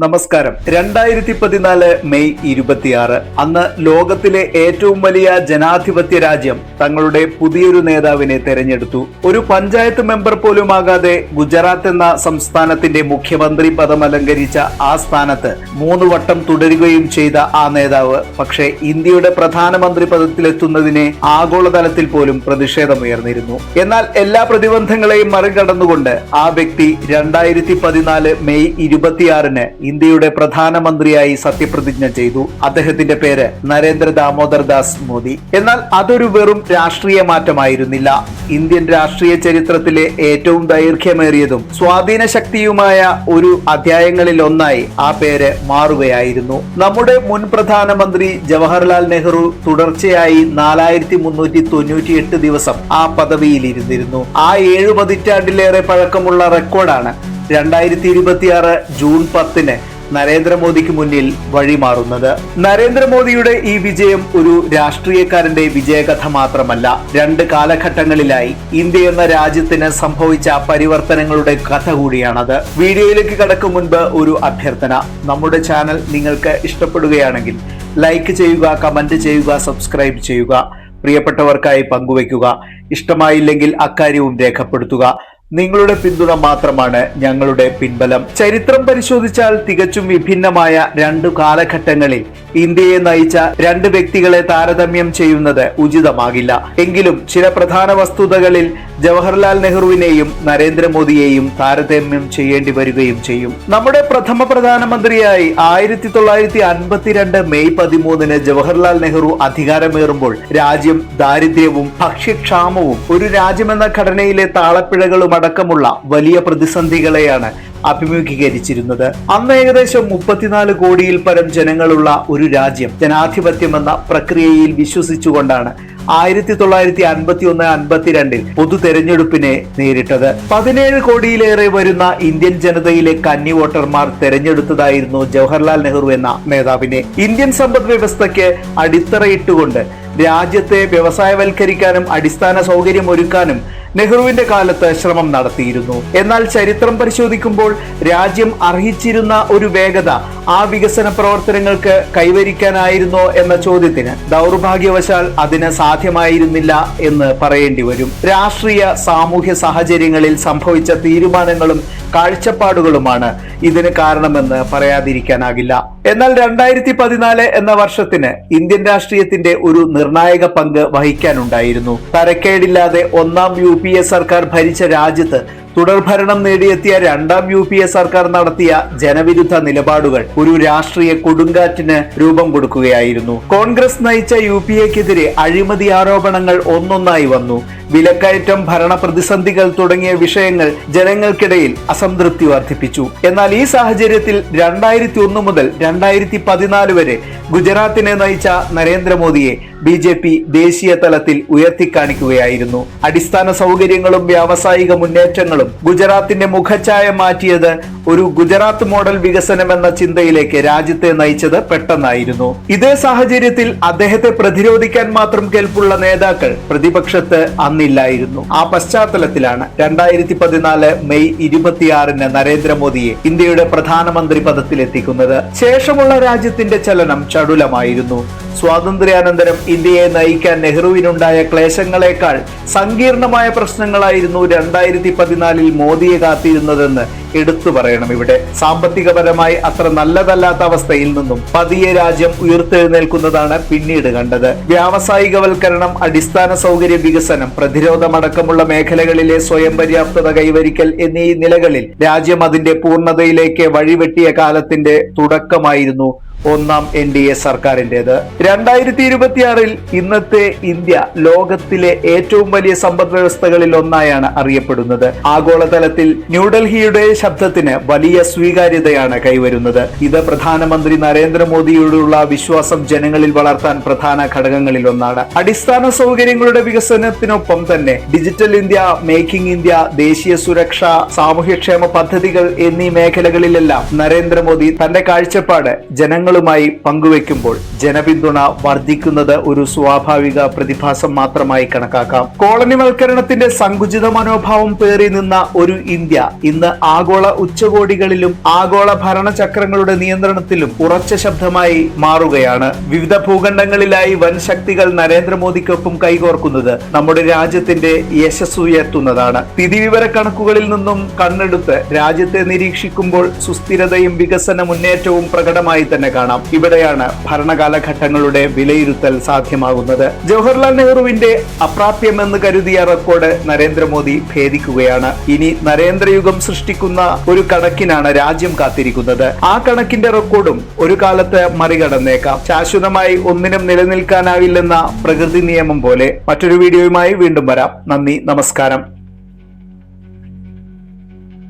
നമസ്കാരം. 2014 മെയ് 26 അന്ന് ലോകത്തിലെ ഏറ്റവും വലിയ ജനാധിപത്യ രാജ്യം തങ്ങളുടെ പുതിയൊരു നേതാവിനെ തെരഞ്ഞെടുത്തു. ഒരു പഞ്ചായത്ത് മെമ്പർ പോലുമാകാതെ ഗുജറാത്ത് എന്ന സംസ്ഥാനത്തിന്റെ മുഖ്യമന്ത്രി പദം അലങ്കരിച്ച ആ സ്ഥാനത്ത് 3 വട്ടം തുടരുകയും ചെയ്ത ആ നേതാവ് പക്ഷേ ഇന്ത്യയുടെ പ്രധാനമന്ത്രി പദത്തിലെത്തുന്നതിനെ ആഗോളതലത്തിൽ പോലും പ്രതിഷേധമുയർന്നിരുന്നു. എന്നാൽ എല്ലാ പ്രതിബന്ധങ്ങളെയും മറികടന്നുകൊണ്ട് ആ വ്യക്തി 2014 മെയ് 26 ഇന്ത്യയുടെ പ്രധാനമന്ത്രിയായി സത്യപ്രതിജ്ഞ ചെയ്തു. അദ്ദേഹത്തിന്റെ പേര് നരേന്ദ്ര ദാമോദർ ദാസ് മോദി. എന്നാൽ അതൊരു വെറും രാഷ്ട്രീയ മാറ്റമായിരുന്നില്ല. ഇന്ത്യൻ രാഷ്ട്രീയ ചരിത്രത്തിലെ ഏറ്റവും ദൈർഘ്യമേറിയതും സ്വാധീന ശക്തിയുമായ ഒരു അധ്യായങ്ങളിൽ ഒന്നായി ആ പേര് മാറുകയായിരുന്നു. നമ്മുടെ മുൻ പ്രധാനമന്ത്രി ജവഹർലാൽ നെഹ്റു തുടർച്ചയായി 4398 ദിവസം ആ പദവിയിൽ ഇരുന്നിരുന്നു. ആ 7 പതിറ്റാണ്ടിലേറെ പഴക്കമുള്ള റെക്കോർഡാണ് 2026 ജൂൺ 10 നരേന്ദ്രമോദിക്ക് മുന്നിൽ വഴിമാറുന്നത്. നരേന്ദ്രമോദിയുടെ ഈ വിജയം ഒരു രാഷ്ട്രീയക്കാരന്റെ വിജയകഥ മാത്രമല്ല, 2 കാലഘട്ടങ്ങളിലായി ഇന്ത്യ എന്ന രാജ്യത്തിന് സംഭവിച്ച പരിവർത്തനങ്ങളുടെ കഥ കൂടിയാണത്. വീഡിയോയിലേക്ക് കടക്കും മുൻപ് ഒരു അഭ്യർത്ഥന. നമ്മുടെ ചാനൽ നിങ്ങൾക്ക് ഇഷ്ടപ്പെടുകയാണെങ്കിൽ ലൈക്ക് ചെയ്യുക, കമന്റ് ചെയ്യുക, സബ്സ്ക്രൈബ് ചെയ്യുക, പ്രിയപ്പെട്ടവർക്കായി പങ്കുവയ്ക്കുക. ഇഷ്ടമായില്ലെങ്കിൽ അക്കാര്യവും രേഖപ്പെടുത്തുക. നിങ്ങളുടെ പിന്തുണ മാത്രമാണ് ഞങ്ങളുടെ പിൻബലം. ചരിത്രം പരിശോധിച്ചാൽ തികച്ചും വിഭിന്നമായ 2 കാലഘട്ടങ്ങളിൽ ഇന്ത്യയെ നയിച്ച 2 വ്യക്തികളെ താരതമ്യം ചെയ്യുന്നത് ഉചിതമാകില്ല. എങ്കിലും ചില പ്രധാന വസ്തുതകളിൽ ജവഹർലാൽ നെഹ്റുവിനെയും നരേന്ദ്രമോദിയെയും താരതമ്യം ചെയ്യേണ്ടി വരികയും ചെയ്യും. നമ്മുടെ പ്രഥമ പ്രധാനമന്ത്രിയായി 1952 മെയ് 13 ജവഹർലാൽ നെഹ്റു അധികാരമേറുമ്പോൾ രാജ്യം ദാരിദ്ര്യവും ഭക്ഷ്യക്ഷാമവും ഒരു രാജ്യമെന്ന ഘടനയിലെ താളപ്പിഴകളും അടക്കമുള്ള വലിയ പ്രതിസന്ധികളെയാണ് അഭിമുഖീകരിച്ചിരുന്നത്. അന്ന് ഏകദേശം 34 കോടിയിൽ പരം ജനങ്ങളുള്ള ഒരു രാജ്യം ജനാധിപത്യം എന്ന പ്രക്രിയയിൽ വിശ്വസിച്ചുകൊണ്ടാണ് 1951-52 പൊതു തെരഞ്ഞെടുപ്പിനെ നേരിട്ടത്. 17 കോടിയിലേറെ വരുന്ന ഇന്ത്യൻ ജനതയിലെ കന്നി വോട്ടർമാർ തെരഞ്ഞെടുത്തതായിരുന്നു ജവഹർലാൽ നെഹ്റു എന്ന നേതാവിനെ. ഇന്ത്യൻ സമ്പദ് വ്യവസ്ഥയ്ക്ക് അടിത്തറയിട്ടുകൊണ്ട് രാജ്യത്തെ വ്യവസായവൽക്കരിക്കാനും അടിസ്ഥാന സൗകര്യം ഒരുക്കാനും നെഹ്റുവിന്റെ കാലത്ത് ശ്രമം നടത്തിയിരുന്നു. എന്നാൽ ചരിത്രം പരിശോധിക്കുമ്പോൾ രാജ്യം അർഹിച്ചിരുന്ന ഒരു വേഗത ആ വികസന പ്രവർത്തനങ്ങൾക്ക് കൈവരിക്കാനായിരുന്നോ എന്ന ചോദ്യത്തിന് ദൗർഭാഗ്യവശാൽ അതിന് സാധ്യമായിരുന്നില്ല എന്ന് പറയേണ്ടി വരും. രാഷ്ട്രീയ സാമൂഹ്യ സാഹചര്യങ്ങളിൽ സംഭവിച്ച തീരുമാനങ്ങളും കാഴ്ചപ്പാടുകളുമാണ് ഇതിന് കാരണമെന്ന് പറയാതിരിക്കാനാകില്ല. എന്നാൽ 2014 എന്ന വർഷത്തിന് ഇന്ത്യൻ രാഷ്ട്രീയത്തിന്റെ ഒരു നിർണായക പങ്ക് വഹിക്കാനുണ്ടായിരുന്നു. തരക്കേടില്ലാതെ 1ാം UPA സർക്കാർ ഭരിച്ച രാജ്യത്ത് തുടർഭരണം നേടിയെത്തിയ 2ാം UPA സർക്കാർ നടത്തിയ ജനവിരുദ്ധ നിലപാടുകൾ ഒരു രാഷ്ട്രീയ കൊടുങ്കാറ്റിന് രൂപം കൊടുക്കുകയായിരുന്നു. കോൺഗ്രസ് നയിച്ച UPAക്കെതിരെ അഴിമതി ആരോപണങ്ങൾ ഒന്നൊന്നായി വന്നു. വിലക്കയറ്റം, ഭരണ പ്രതിസന്ധികൾ തുടങ്ങിയ വിഷയങ്ങൾ ജനങ്ങൾക്കിടയിൽ അസംതൃപ്തി വർദ്ധിപ്പിച്ചു. എന്നാൽ ഈ സാഹചര്യത്തിൽ 2001 മുതൽ 2014 വരെ ഗുജറാത്തിനെ നയിച്ച നരേന്ദ്രമോദിയെ BJP ദേശീയ തലത്തിൽ ഉയർത്തിക്കാണിക്കുകയായിരുന്നു. അടിസ്ഥാന സൗകര്യങ്ങളും വ്യാവസായിക മുന്നേറ്റങ്ങളും ഗുജറാത്തിന്റെ മുഖഛായ മാറ്റിയത് ഒരു ഗുജറാത്ത് മോഡൽ വികസനം എന്ന ചിന്തയിലേക്ക് രാജ്യത്തെ നയിച്ചത് പെട്ടെന്നായിരുന്നു. ഇതേ സാഹചര്യത്തിൽ അദ്ദേഹത്തെ പ്രതിരോധിക്കാൻ മാത്രം കെൽപ്പുള്ള നേതാക്കൾ പ്രതിപക്ഷത്ത് അന്നില്ലായിരുന്നു. ആ പശ്ചാത്തലത്തിലാണ് 2014 മെയ് 26 നരേന്ദ്രമോദിയെ ഇന്ത്യയുടെ പ്രധാനമന്ത്രി പദത്തിലെത്തിക്കുന്നത്. ശേഷമുള്ള രാജ്യത്തിന്റെ ചലനം ചടുലമായിരുന്നു. സ്വാതന്ത്ര്യാനന്തരം ഇന്ത്യയെ നയിക്കാൻ നെഹ്റുവിനുണ്ടായ ക്ലേശങ്ങളെക്കാൾ സങ്കീർണമായ പ്രശ്നങ്ങളായിരുന്നു 2014 മോദിയെ കാത്തിരുന്നതെന്ന് എടുത്തു പറയണം. ഇവിടെ സാമ്പത്തികപരമായി അത്ര നല്ലതല്ലാത്ത അവസ്ഥയിൽ നിന്നും പതിയെ രാജ്യം ഉയർത്തെഴുന്നേൽക്കുന്നതാണ് പിന്നീട് കണ്ടത്. വ്യാവസായികവൽക്കരണം, അടിസ്ഥാന സൗകര്യ വികസനം, പ്രതിരോധമടക്കമുള്ള മേഖലകളിലെ സ്വയം പര്യാപ്തത കൈവരിക്കൽ എന്നീ നിലകളിൽ രാജ്യം അതിന്റെ പൂർണ്ണതയിലേക്ക് വഴിവെട്ടിയ കാലത്തിന്റെ തുടക്കമായിരുന്നു 1ാം NDA സർക്കാരിൻ്റെത്. 2026 ഇന്നത്തെ ഇന്ത്യ ലോകത്തിലെ ഏറ്റവും വലിയ സമ്പദ് വ്യവസ്ഥകളിൽ ഒന്നായാണ് അറിയപ്പെടുന്നത്. ആഗോളതലത്തിൽ ന്യൂഡൽഹിയുടെ ശബ്ദത്തിന് വലിയ സ്വീകാര്യതയാണ് കൈവരുന്നത്. ഇത് പ്രധാനമന്ത്രി നരേന്ദ്രമോദിയോടുള്ള വിശ്വാസം ജനങ്ങളിൽ വളർത്താൻ പ്രധാന ഘടകങ്ങളിൽ ഒന്നാണ്. അടിസ്ഥാന സൗകര്യങ്ങളുടെ വികസനത്തിനൊപ്പം തന്നെ ഡിജിറ്റൽ ഇന്ത്യ, മേക്കിംഗ് ഇന്ത്യ, ദേശീയ സുരക്ഷ, സാമൂഹ്യക്ഷേമ പദ്ധതികൾ എന്നീ മേഖലകളിലെല്ലാം നരേന്ദ്രമോദി തന്റെ കാഴ്ചപ്പാട് ജനങ്ങൾ ുമായി പങ്കുവെക്കുമ്പോൾ ജനപിന്തുണ വർദ്ധിക്കുന്നത് ഒരു സ്വാഭാവിക പ്രതിഭാസം മാത്രമായി കണക്കാക്കാം. കോളനിവൽക്കരണത്തിന്റെ സങ്കുചിത മനോഭാവം പേറി നിന്ന ഒരു ഇന്ത്യ ഇന്ന് ആഗോള ആഗോള ഉച്ചകോടികളിലും ആഗോള ഭരണചക്രങ്ങളുടെ നിയന്ത്രണത്തിലും ഉറച്ച ശബ്ദമായി മാറുകയാണ്. വിവിധ ഭൂഖണ്ഡങ്ങളിലായി വൻ ശക്തികൾ നരേന്ദ്രമോദിക്കൊപ്പം കൈകോർക്കുന്നത് നമ്മുടെ രാജ്യത്തിന്റെ യശസ് ഉയർത്തുന്നതാണ്. സ്ഥിതിവിവര കണക്കുകളിൽ നിന്നും കണ്ണെടുത്ത് രാജ്യത്തെ നിരീക്ഷിക്കുമ്പോൾ സുസ്ഥിരതയും വികസന മുന്നേറ്റവും പ്രകടമായി തന്നെ കാണാം. ഇവിടെയാണ് ഭരണകാലഘട്ടങ്ങളുടെ വിലയിരുത്തൽ സാധ്യമാകുന്നത്. ജവഹർലാൽ നെഹ്റുവിന്റെ അപ്രാപ്യമെന്ന് കരുതിയ റെക്കോർഡ് നരേന്ദ്രമോദി ഭേദിക്കുകയാണ്. ഇനി നരേന്ദ്രയുഗം സൃഷ്ടിക്കുന്ന ഒരു കണക്കിനാണ് രാജ്യം കാത്തിരിക്കുന്നത്. ആ കണക്കിന്റെ റെക്കോർഡും ഒരു കാലത്ത് മറികടന്നേക്കാം. ശാശ്വതമായി ഒന്നിനും നിലനിൽക്കാനാവില്ലെന്ന പ്രകൃതി നിയമം പോലെ. മറ്റൊരു വീഡിയോയുമായി വീണ്ടും വരാം. നന്ദി, നമസ്കാരം.